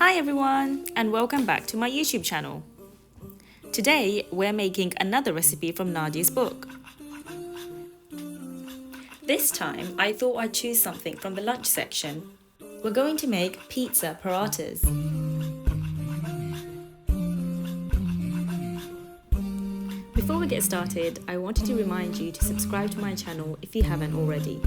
Hi everyone, and welcome back to my YouTube channel. Today we're making another recipe from Nadiya's book. This time I thought I'd choose something from the lunch section. We're going to make pizza parathas. Before we get started, I wanted to remind you to subscribe to my channel if you haven't already.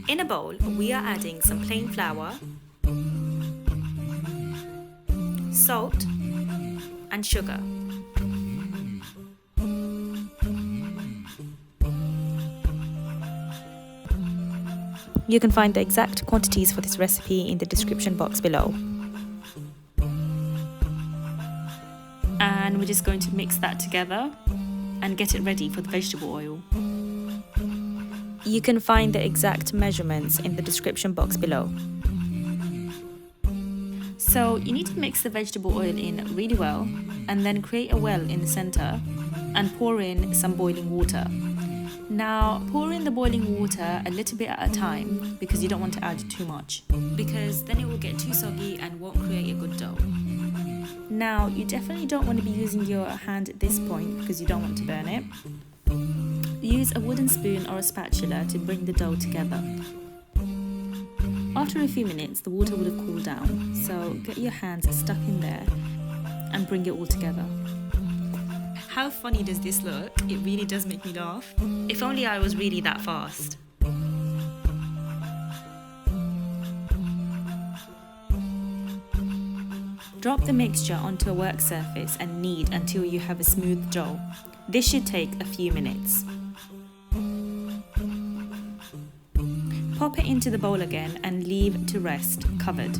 In a bowl, we are adding some plain flour, salt, and sugar. You can find the exact quantities for this recipe in the description box below. And we're just going to mix that together and get it ready for the vegetable oil. You can find the exact measurements in the description box below. So you need to mix the vegetable oil in really well and then create a well in the center and pour in some boiling water. Now pour in the boiling water a little bit at a time because you don't want to add too much, because then it will get too soggy and won't create a good dough. Now you definitely don't want to be using your hand at this point because you don't want to burn it. Use a wooden spoon or a spatula to bring the dough together. After a few minutes, the water would have cooled down, so get your hands stuck in there and bring it all together. How funny does this look? It really does make me laugh. If only I was really that fast. Drop the mixture onto a work surface and knead until you have a smooth dough. This should take a few minutes. Pop it into the bowl again and leave to rest, covered.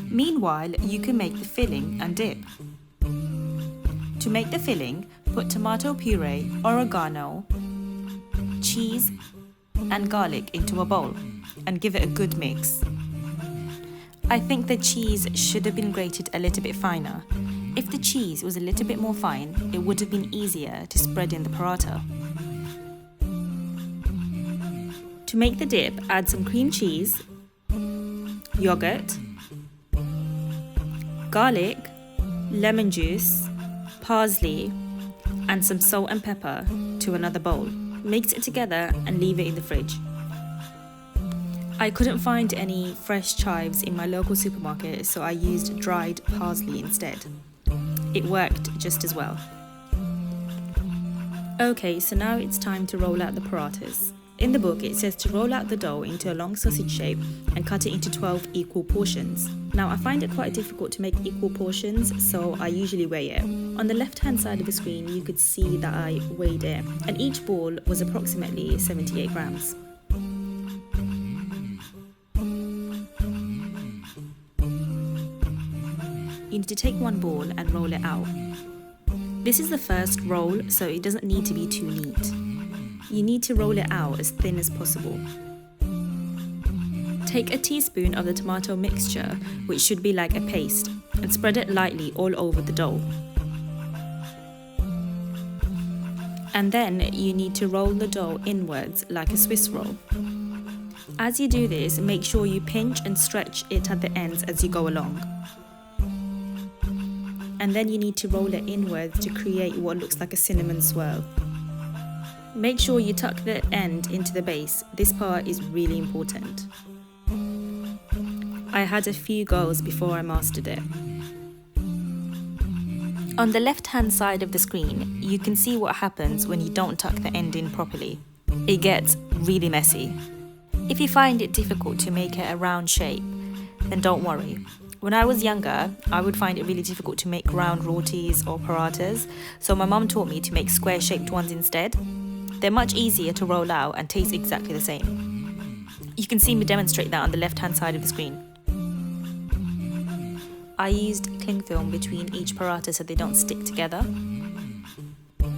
Meanwhile, you can make the filling and dip. To make the filling, put tomato puree, oregano, cheese, and garlic into a bowl and give it a good mix. I think the cheese should have been grated a little bit finer. If the cheese was a little bit more fine, it would have been easier to spread in the paratha. To make the dip, add some cream cheese, yogurt, garlic, lemon juice, parsley, and some salt and pepper to another bowl. Mix it together and leave it in the fridge. I couldn't find any fresh chives in my local supermarket, so I used dried parsley instead. It worked just as well. Okay, so now it's time to roll out the parathas. In the book, it says to roll out the dough into a long sausage shape and cut it into 12 equal portions. Now, I find it quite difficult to make equal portions, so I usually weigh it. On the left-hand side of the screen, you could see that I weighed it, and each ball was approximately 78 grams. You need to take one ball and roll it out. This is the first roll, so it doesn't need to be too neat. You need to roll it out as thin as possible. Take a teaspoon of the tomato mixture, which should be like a paste, and spread it lightly all over the dough. And then you need to roll the dough inwards like a Swiss roll. As you do this, make sure you pinch and stretch it at the ends as you go along. And then you need to roll it inwards to create what looks like a cinnamon swirl. Make sure you tuck the end into the base. This part is really important. I had a few goes before I mastered it. On the left-hand side of the screen, you can see what happens when you don't tuck the end in properly. It gets really messy. If you find it difficult to make it a round shape, then don't worry. When I was younger, I would find it really difficult to make round rotis or parathas, so my mum taught me to make square-shaped ones instead. They're much easier to roll out and taste exactly the same. You can see me demonstrate that on the left-hand side of the screen. I used cling film between each paratha so they don't stick together.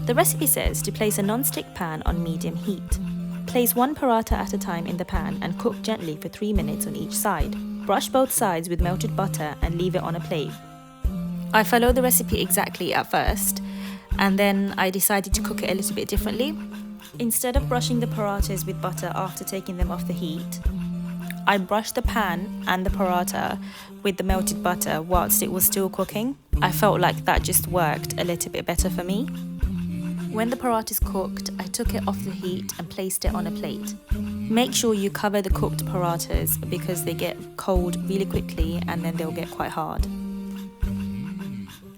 The recipe says to place a non-stick pan on medium heat. Place one paratha at a time in the pan and cook gently for 3 minutes on each side. Brush both sides with melted butter and leave it on a plate. I followed the recipe exactly at first, and then I decided to cook it a little bit differently. Instead of brushing the parathas with butter after taking them off the heat, I brushed the pan and the paratha with the melted butter whilst it was still cooking. I felt like that just worked a little bit better for me. When the paratha is cooked, I took it off the heat and placed it on a plate. Make sure you cover the cooked parathas because they get cold really quickly and then they'll get quite hard.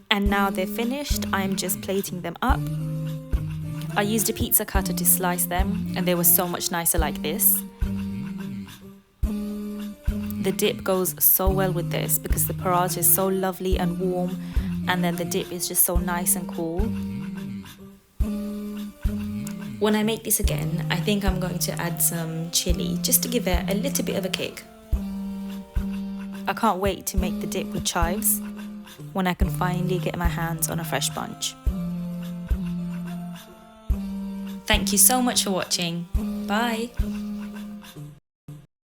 And now they're finished, I'm just plating them up. I used a pizza cutter to slice them and they were so much nicer like this. The dip goes so well with this because the paratha is so lovely and warm, and then the dip is just so nice and cool. When I make this again, I think I'm going to add some chili just to give it a little bit of a kick. I can't wait to make the dip with chives when I can finally get my hands on a fresh bunch. Thank you so much for watching. Bye!